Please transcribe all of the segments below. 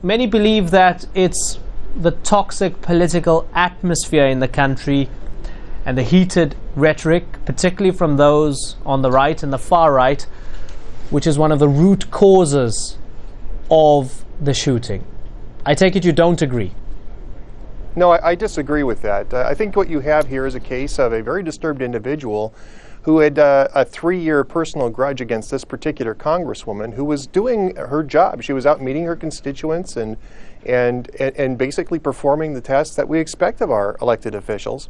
many believe that it's the toxic political atmosphere in the country and the heated rhetoric, particularly from those on the right and the far right, which is one of the root causes of the shooting. I take it you don't agree? No, I disagree with that. I think what you have here is a case of a very disturbed individual who had a 3-year personal grudge against this particular congresswoman who was doing her job. She was out meeting her constituents and basically performing the tasks that we expect of our elected officials.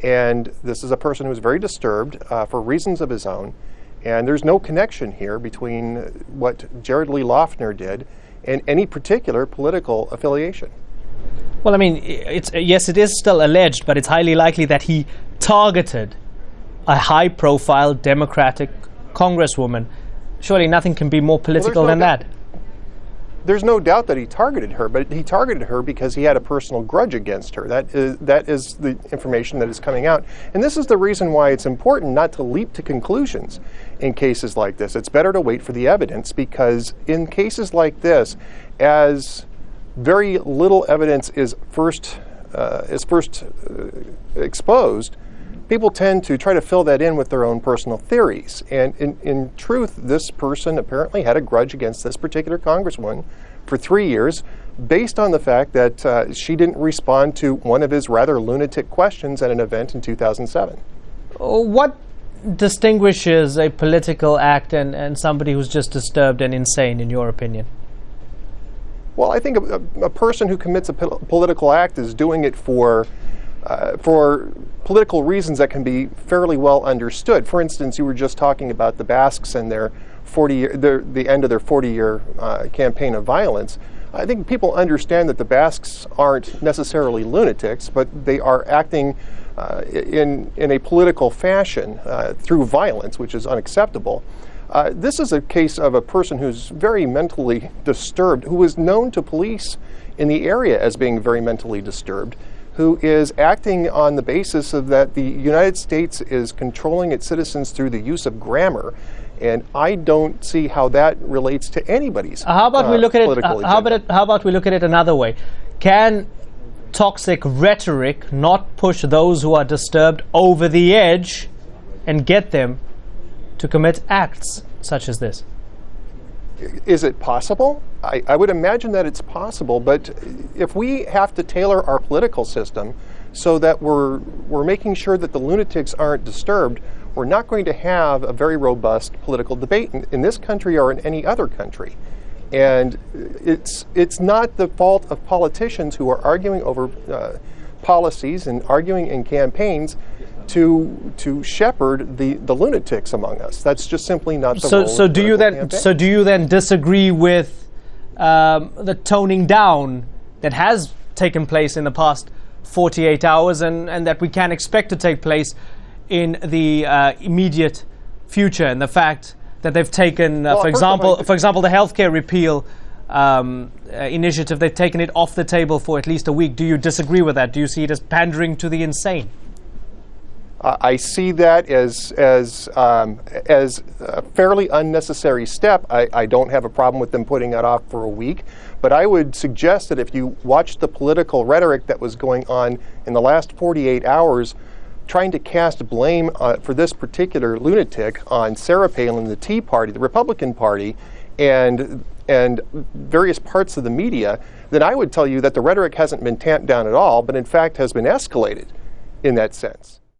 And this is a person who was very disturbed for reasons of his own. And there's no connection here between what Jared Lee Loughner did and any particular political affiliation. Well, I mean, yes, it is still alleged, but it's highly likely that he targeted a high-profile Democratic congresswoman. Surely nothing can be more political than that. There's no doubt that he targeted her, but he targeted her because he had a personal grudge against her. That is the information that is coming out. And this is the reason why it's important not to leap to conclusions in cases like this. It's better to wait for the evidence, because in cases like this, as very little evidence is first exposed, people tend to try to fill that in with their own personal theories. And in truth, this person apparently had a grudge against this particular congresswoman for 3 years based on the fact that she didn't respond to one of his rather lunatic questions at an event in 2007. What distinguishes a political act and somebody who's just disturbed and insane, in your opinion? Well, I think a person who commits a political act is doing it for political reasons that can be fairly well understood. For instance, you were just talking about the Basques and their the end of their 40-year campaign of violence. I think people understand that the Basques aren't necessarily lunatics, but they are acting in a political fashion through violence, which is unacceptable. This is a case of a person who's very mentally disturbed, who is known to police in the area as being very mentally disturbed, who is acting on the basis of that the United States is controlling its citizens through the use of grammar. And I don't see how that relates to anybody's how about we look at it? How about we look at it another way? Can toxic rhetoric not push those who are disturbed over the edge and get them to commit acts such as this? Is it possible? I would imagine that it's possible, but if we have to tailor our political system so that we're making sure that the lunatics aren't disturbed, we're not going to have a very robust political debate in this country or in any other country. And it's not the fault of politicians who are arguing over policies and arguing in campaigns to shepherd the lunatics among us. That's just simply not the role of political campaigns. So do you then disagree with the toning down that has taken place in the past 48 hours and that we can expect to take place in the immediate future, and the fact that they've taken, for example, the healthcare repeal initiative, they've taken it off the table for at least a week. Do you disagree with that? Do you see it as pandering to the insane? I see that as a fairly unnecessary step. I don't have a problem with them putting that off for a week, but I would suggest that if you watch the political rhetoric that was going on in the last 48 hours, trying to cast blame for this particular lunatic on Sarah Palin, the Tea Party, the Republican Party, and various parts of the media, then I would tell you that the rhetoric hasn't been tamped down at all, but in fact has been escalated in that sense.